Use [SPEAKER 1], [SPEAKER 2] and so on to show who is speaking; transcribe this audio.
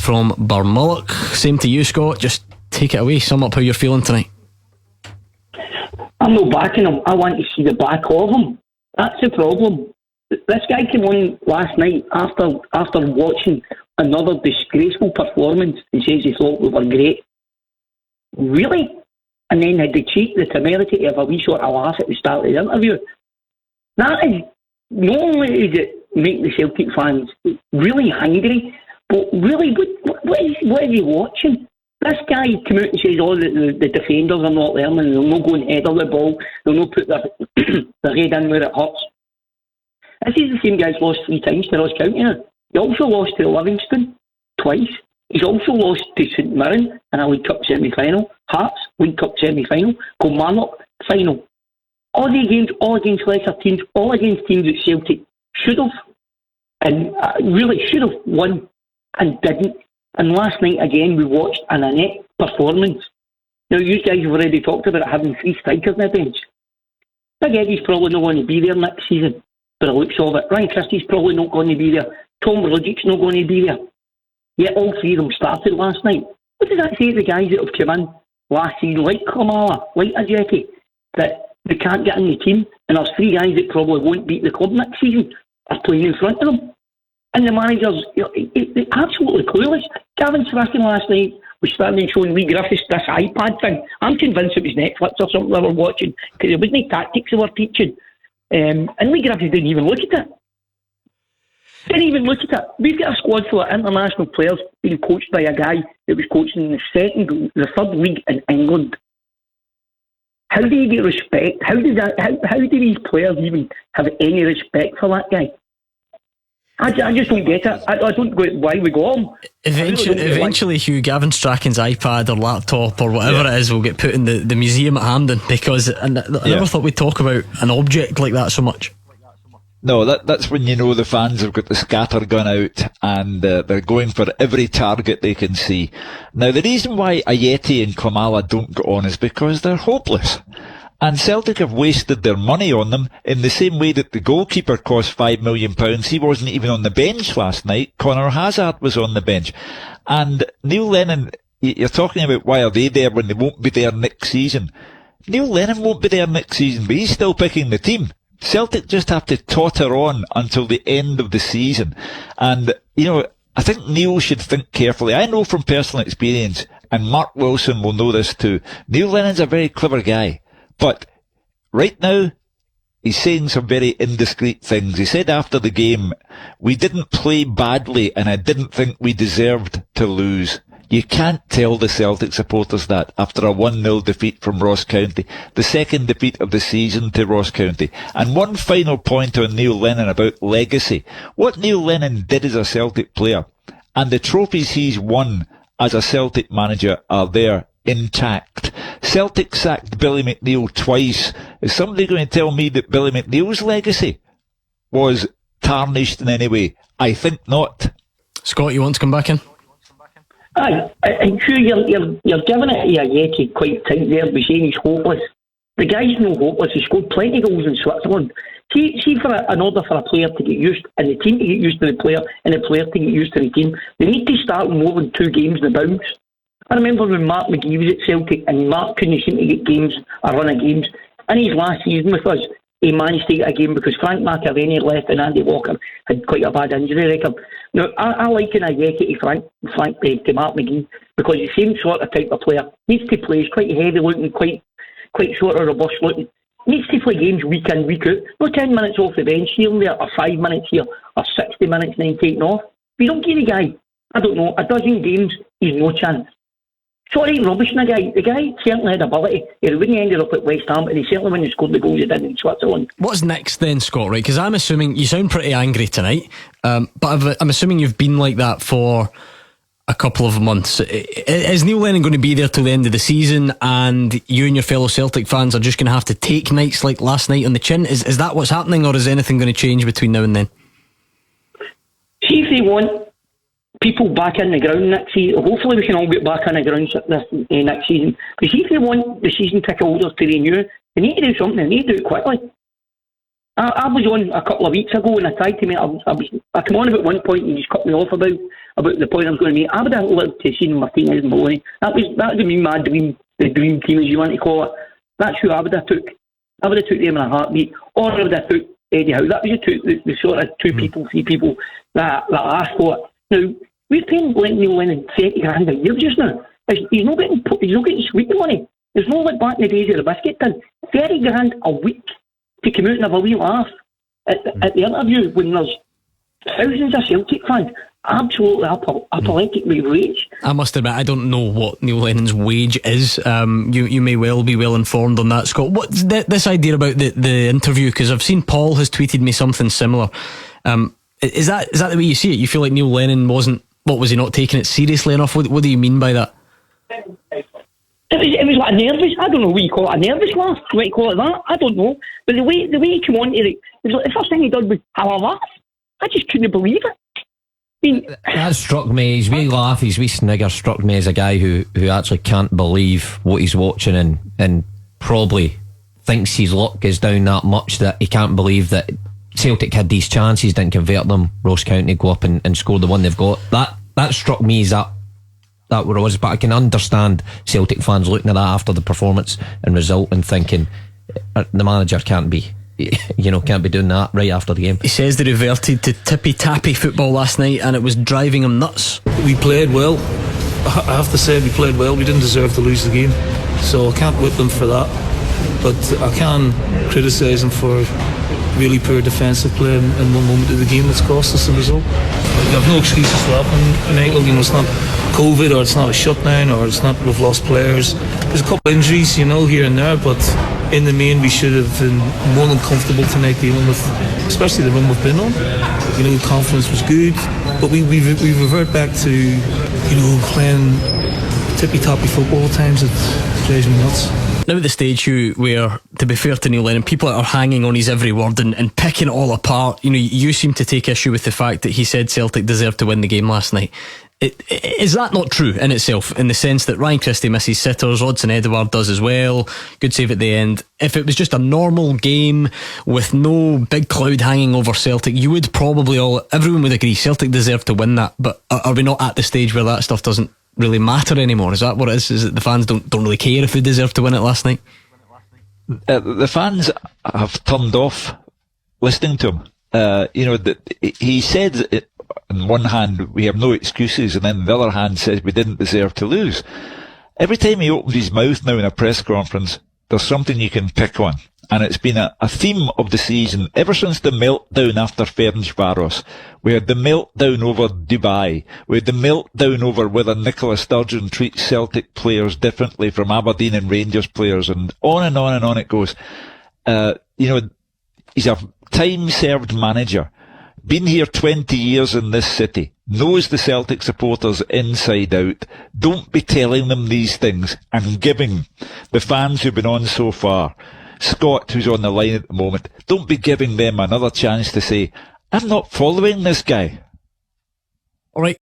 [SPEAKER 1] from Barmulloch. Same to you, Scott. Just take it away. Sum up how you're feeling tonight.
[SPEAKER 2] I'm not backing him. I want to see the back of him. That's the problem. This guy came on last night after watching another disgraceful performance and says he thought we were great. Really? And then had the cheek, the temerity to have a wee sort of laugh at the start of the interview. That is, not only does it make the Celtic fans really angry, but really, what are you watching? This guy came out and says, the defenders are not learning, they'll not go and header the ball, they'll not put their, their head in where it hurts. This is the same guy's lost 3 times to Ross County now. He also lost to Livingston twice. He's also lost to St Mirren in a League Cup semi-final, Hearts, League Cup semi-final, Kilmarnock final. All the games, all against lesser teams, all against teams that Celtic should have, and really should have won, and didn't. And last night again we watched an inept performance. Now you guys have already talked about having 3 strikers on the bench. Big Eddie's probably not going to be there next season, by the looks of it. Ryan Christie's probably not going to be there. Tom Rudgick's not going to be there. Yet all 3 of them started last night. What does that say to the guys that have come in last season, like Kamala, like Ajeti, that they can't get in the team, and there's 3 guys that probably won't beat the club next season are playing in front of them? And the managers, they're absolutely clueless. Gavin Strachan last night was standing showing Lee Griffiths this iPad thing. I'm convinced it was Netflix or something they were watching, because it wasn't tactics they were teaching. And Lee Griffiths didn't even look at it. Didn't even look at it. We've got a squad full of international players being coached by a guy that was coaching in the 3rd league in England. How do you get respect? How do these players even have any respect for that guy? I just don't get it. I don't get why we got him.
[SPEAKER 1] Eventually, Hugh, Gavin Strachan's iPad or laptop or whatever it is will get put in the museum at Hampden, because I never thought we'd talk about an object like that so much.
[SPEAKER 3] No, that's when you know the fans have got the scatter gun out and they're going for every target they can see. Now, the reason why Ajeti and Klimala don't go on is because they're hopeless. And Celtic have wasted their money on them in the same way that the goalkeeper cost £5 million. He wasn't even on the bench last night. Conor Hazard was on the bench. And Neil Lennon, you're talking about why are they there when they won't be there next season. Neil Lennon won't be there next season, but he's still picking the team. Celtic just have to totter on until the end of the season. And, I think Neil should think carefully. I know from personal experience, and Mark Wilson will know this too, Neil Lennon's a very clever guy. But right now, he's saying some very indiscreet things. He said after the game, we didn't play badly and I didn't think we deserved to lose. You can't tell the Celtic supporters that after a 1-0 defeat from Ross County, the 2nd defeat of the season to Ross County. And one final point on Neil Lennon about legacy. What Neil Lennon did as a Celtic player and the trophies he's won as a Celtic manager are there intact. Celtic sacked Billy McNeill twice. Is somebody going to tell me that Billy McNeill's legacy was tarnished in any way? I think not.
[SPEAKER 1] Scott, you want to come back in?
[SPEAKER 2] I'm sure you're giving it to Ajeti quite tight there by saying he's hopeless. The guy's no hopeless. He scored plenty of goals in Switzerland. See, in order for a player to get used, and the team to get used to the player, and the player to get used to the team, they need to start more than 2 games in the bounce. I remember when Mark McGee was at Celtic and Mark couldn't seem to get games, a run of games. In his last season with us, he managed to get a game because Frank McAvenny left and Andy Walker had quite a bad injury record. Now, I liken Ajeti to Frank to Mark McGee because the same sort of type of player. Needs to play, he's quite heavy looking, quite sort of robust looking. Needs to play games week in, week out. No 10 minutes off the bench here and there, or 5 minutes here, or 60 minutes and then taken off. If you don't give the guy, I don't know, a dozen games, he's no chance. Sorry, rubbish in the guy. The guy certainly had ability. He wouldn't have ended up at West Ham, and he certainly wouldn't have scored the goals he did in Switzerland.
[SPEAKER 1] What's next then, Scott? Right, because I'm assuming you sound pretty angry tonight, but I'm assuming you've been like that for a couple of months. Is Neil Lennon going to be there till the end of the season, and you and your fellow Celtic fans are just going to have to take nights like last night on the chin? Is that what's happening, or is anything going to change between now and then?
[SPEAKER 2] See if they want people back in the ground next season. Hopefully we can all get back in the ground next season. Because if they want the season ticket holders to renew, they need to do something. They need to do it quickly. I was on a couple of weeks ago and I tried to make. I came on about one point and you just cut me off about the point I was going to make. I would have loved to see Martinez and Maloney. That would have been my dream, the dream team as you want to call it. That's who I would have took. I would have took them in a heartbeat, or I would have took Eddie Howe. That was the sort of three people that I thought. Now we're paying Neil Lennon £30,000 a year just now. He's not getting sweet money. It's not like back in the days of the biscuit tin. £30,000 a week to come out and have a wee laugh at the interview when there's thousands of Celtic fans absolutely apoplectic with rage.
[SPEAKER 1] I must admit, I don't know what Neil Lennon's wage is. You may well be well informed on that, Scott. What's this idea about the interview? Because I've seen Paul has tweeted me something similar. Is that the way you see it? You feel like Neil Lennon wasn't? What, was he not taking it seriously enough? What do you mean by that?
[SPEAKER 2] It was like a nervous. I don't know what you call it, a nervous laugh. What you call it that? I don't know. But the way he came on to it was like the first thing he did was have a laugh. I just couldn't believe it. I mean,
[SPEAKER 4] that struck me. His wee laugh, his wee snigger struck me as a guy who actually can't believe what he's watching and probably thinks his luck is down that much that he can't believe that Celtic had these chances, didn't convert them. Ross County go up and score the one they've got. That struck me as that where it was. But I can understand Celtic fans looking at that after the performance and result and thinking the manager can't be doing that right after the game.
[SPEAKER 1] He says they reverted to tippy-tappy football last night and it was driving him nuts.
[SPEAKER 5] We played well. I have to say we played well. We didn't deserve to lose the game, so I can't whip them for that, but I can criticise them for really poor defensive play in one moment of the game that's cost us the result. We have no excuses for that. It's not COVID, or it's not a shutdown, or it's not we've lost players. There's a couple of injuries, here and there, but in the main we should have been more than comfortable tonight dealing with, especially the run we've been on. The confidence was good, but we revert back to playing tippy-toppy football at times. It drives me nuts.
[SPEAKER 1] Now at the stage, Hugh, where, to be fair to Neil Lennon, people are hanging on his every word and picking it all apart. You seem to take issue with the fact that he said Celtic deserved to win the game last night. Is that not true in itself, in the sense that Ryan Christie misses sitters, Odsonne Edouard does as well, good save at the end? If it was just a normal game with no big cloud hanging over Celtic, you would probably everyone would agree Celtic deserved to win that. But are we not at the stage where that stuff doesn't really matter anymore? Is that what it is? Is that the fans don't really care if they deserve to win it last night?
[SPEAKER 3] The fans have turned off listening to him. He said on one hand we have no excuses, and then the other hand says we didn't deserve to lose. Every time he opens his mouth now in a press conference, there's something you can pick on. And it's been a theme of the season ever since the meltdown after Ferencváros. We had the meltdown over Dubai. We had the meltdown over whether Nicola Sturgeon treats Celtic players differently from Aberdeen and Rangers players, and on and on and on it goes. He's a time-served manager. Been here 20 years in this city. Knows the Celtic supporters inside out. Don't be telling them these things and giving the fans who've been on so far, Scott, who's on the line at the moment, don't be giving them another chance to say, I'm not following this guy.
[SPEAKER 1] All right.